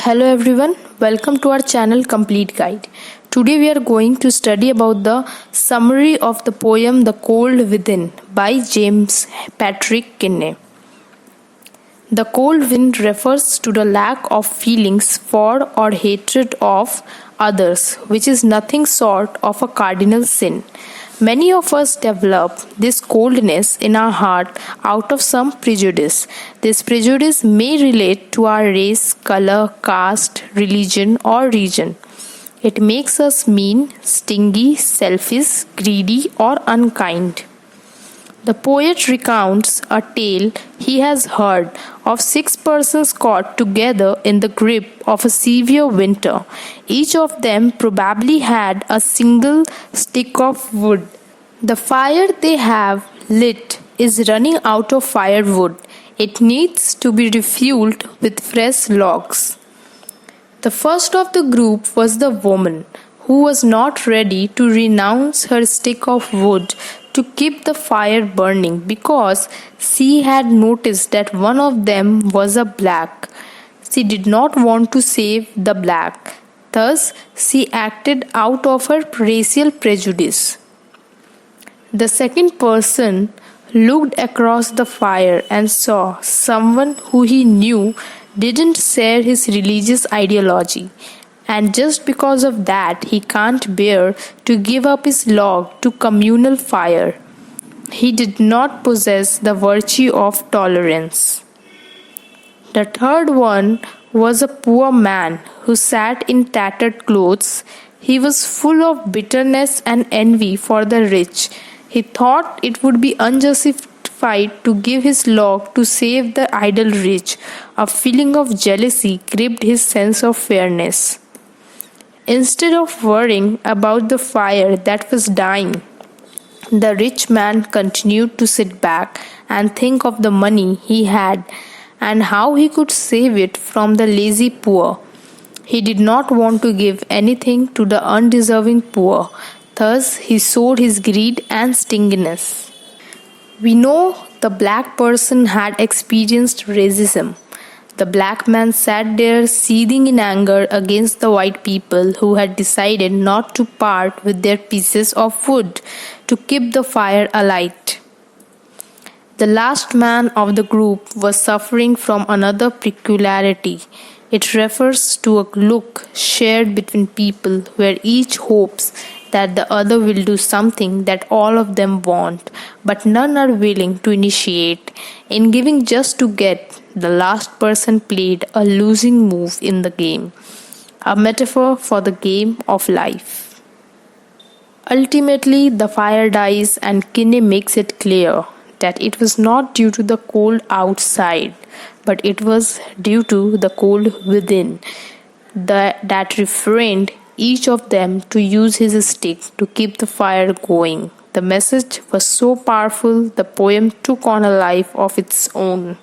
Hello everyone, welcome to our channel Complete Guide. Today we are going to study about the summary of the poem The Cold Within by James Patrick Kinney. The cold wind refers to the lack of feelings for or hatred of others, which is nothing short of a cardinal sin. Many of us develop this coldness in our heart out of some prejudice. This prejudice may relate to our race, color, caste, religion, or region. It makes us mean, stingy, selfish, greedy, or unkind. The poet recounts a tale he has heard of 6 persons caught together in the grip of a severe winter. Each of them probably had a single stick of wood. The fire they have lit is running out of firewood. It needs to be refueled with fresh logs. The first of the group was the woman, who was not ready to renounce her stick of wood to keep the fire burning because she had noticed that one of them was a black. She did not want to save the black. Thus, she acted out of her racial prejudice. The second person looked across the fire and saw someone who he knew didn't share his religious ideology. And just because of that, he can't bear to give up his log to communal fire. He did not possess the virtue of tolerance. The third one was a poor man who sat in tattered clothes. He was full of bitterness and envy for the rich. He thought it would be unjustified to give his log to save the idle rich. A feeling of jealousy gripped his sense of fairness. Instead of worrying about the fire that was dying, the rich man continued to sit back and think of the money he had and how he could save it from the lazy poor. He did not want to give anything to the undeserving poor. Thus, he showed his greed and stinginess. We know the black person had experienced racism. The black man sat there seething in anger against the white people who had decided not to part with their pieces of wood to keep the fire alight. The last man of the group was suffering from another peculiarity. It refers to a look shared between people where each hopes that the other will do something that all of them want, but none are willing to initiate. In giving just to get, the last person played a losing move in the game, a metaphor for the game of life. Ultimately, the fire dies and Kinney makes it clear that it was not due to the cold outside, but it was due to the cold within that refrained each of them to use his stick to keep the fire going. The message was so powerful, the poem took on a life of its own.